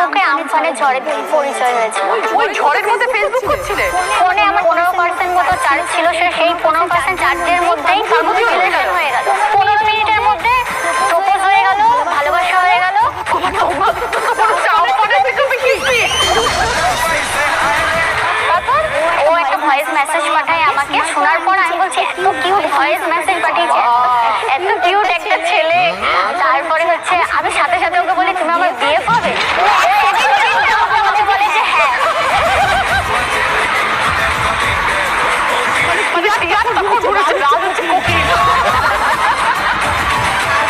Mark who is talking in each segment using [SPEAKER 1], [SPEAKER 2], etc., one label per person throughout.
[SPEAKER 1] ফেসবুকে আমফানের ঝড়ে পরিচয় হয়েছিল।
[SPEAKER 2] ওই ঝড়ের মধ্যে ফেসবুক করছিলে?
[SPEAKER 1] ফোনে আমার 15% মতো চার্জ ছিল, সেই 15% চার্জের মধ্যেই রিলেশন হয়ে গেল। 15 মিনিটের মধ্যে প্রপোজ হয়ে গেল, ভালোবাসা হয়ে গেল। তারপর ও একটা ভয়েস মেসেজ পাঠায় আমাকে, শোনার পর আমি বলছি এত কিউট ভয়েস মেসেজ পাঠিয়েছে, এত কিউট একটা ছেলে। তারপরে হচ্ছে আমি সাথে সাথে ওকে বলি তুমি আমার বিয়ে করবে? আমাকে বলে যে হ্যাঁ।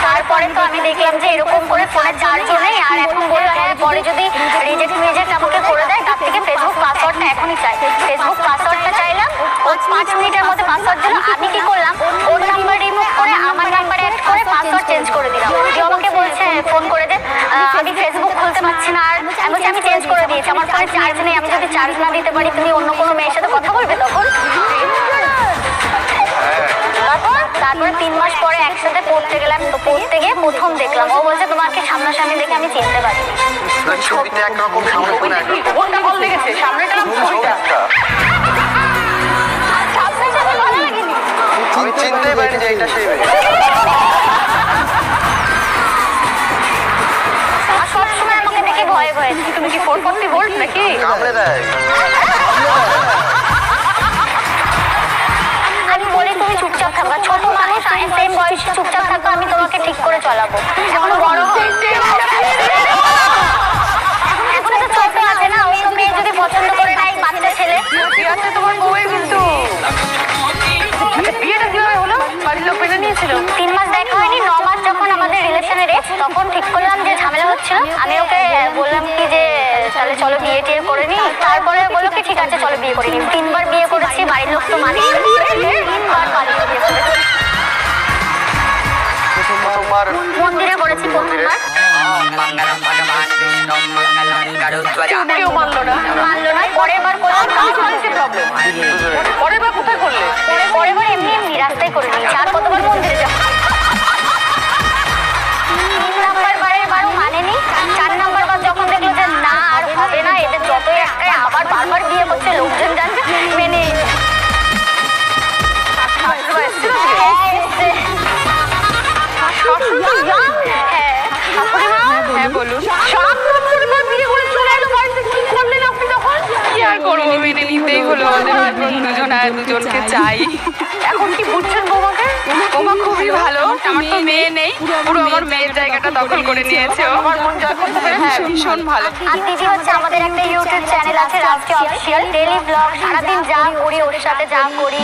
[SPEAKER 1] তারপরে তো আমি দেখলাম যে এরকম করে ফোনে চার্জও নেই, আর এখন বললো হ্যাঁ পরে যদি রিজেক্ট আমাকে করে দেয় তার থেকে ফেসবুক পাসওয়ার্ডটা এখনই চাই। ফেসবুক পাসওয়ার্ডটা চাইলাম, ও 5 মিনিটের মধ্যে পাসওয়ার্ড দিল। আমি কি করলাম, ওর নাম্বার রিমুভ করে আমার নাম্বার অ্যাড করে পাসওয়ার্ড চেঞ্জ করে দিলাম। যে আমাকে বলছে ফোন করে যে আমি ফেসবুক খুলতে পারছি না, আর আমি বলছি আমি চেঞ্জ করে দিয়েছি, আমার ফোনে চার্জ নেই, আমি যদি চার্জ না দিতে পারি তুমি অন্য কোনো মেয়ের সাথে কথা বলবে তখন? তারপরে 3 মাস পরে একসাথে পড়তে গেলাম, তো পড়তে গিয়ে প্রথম দেখলাম, ও বলছে তোমাকে সামনাসামনি দেখে আমি চিনতে পারিনি।
[SPEAKER 3] ছবিতে একরকম সামনে কোনো একরকম।
[SPEAKER 2] কোনটা ভালো লেগেছে? সামনেটা না ছবিটা?
[SPEAKER 1] সামনেটা আমার ভালো লাগেনি।
[SPEAKER 3] আমি চিনতেই পারিনি যে এটা সেই মেয়ে।
[SPEAKER 1] আর সবসময় আমাকে দেখে ভয়ে ভয়ে।
[SPEAKER 2] তুমি কি 440 ভোল্ট নাকি?
[SPEAKER 3] কামড়ে দেয়।
[SPEAKER 1] আমি বলি তুমি চুপচাপ থাকবা, ছোট মানুষ সেম বয়সে চুপচাপ থাকবা, আমি তোমাকে ঠিক করে চলাবো। এখন বড় হয়ে এখন তো ছোট আছে না, অন্য মেয়ে যদি পছন্দ করে নাই, বাচ্চা ছেলে।
[SPEAKER 2] ঠিক আছে তোমার বউয়ের কিন্তু বিয়েটা কিভাবে হলো? বাড়ির লোক মেনে নিয়েছিল?
[SPEAKER 1] 3 মাস দেখা হয়নি, 9 মাস যখন আমাদের রিলেশনের এজ, তখন ঠিক করলাম যে ঝামেলা হচ্ছিল। আমি ওকে বললাম কি যে তাহলে চলো বিয়ে টিয়ে করে নি। তারপরে বললো কি ঠিক আছে চলো বিয়ে করে নি। 3 বার বিয়ে করেছি, বাড়ির লোক তো মানে 3 বার বাড়িতে বিয়ে করেছি।
[SPEAKER 3] প্রথমবার
[SPEAKER 1] মন্দিরে করেছি প্রথমবার,
[SPEAKER 2] কেউ মানলো না?
[SPEAKER 1] মানলো না। পরের বার করলাম,
[SPEAKER 2] প্রবলেম। পরের বার কোথায় করলে?
[SPEAKER 1] পরের বার এমনি এমনি রাস্তায় করে নিয়েছি। আর কতবার মন্দিরে যাবো? 3 নাম্বার বারের বারও মানেনি। 4 নাম্বার বার যখন দেখলো যে না আর হবে না, এদের যতই একটাই আবার বারবার বিয়ে করছে, লোকজন জানছে, মেনে
[SPEAKER 2] হ্যাঁ বলুন। 7 নম্বর বার বিয়ে করে চলে এলো বাড়িতে, কি করলেন আপনি তখন? কি আর করবো, মেনে নিতেই হলো, দুজন আর দুজনকে চাই। এখন কি বুঝছেন বৌমাকে? বৌমা খুবই ভালো, আমার তো মেয়ে নেই, পুরো আমার মেয়ের জায়গাটা দখল করে নিয়েছে। আমার মন জয় করতে পেরে ভীষণ ভালো।
[SPEAKER 1] আর দিদি হচ্ছে আমাদের একটা ইউটিউব চ্যানেল আছে রাষ্ট্রীয় অফিসিয়াল, ডেইলি ব্লগ, সারাদিন যা করি ওর সাথে যা করি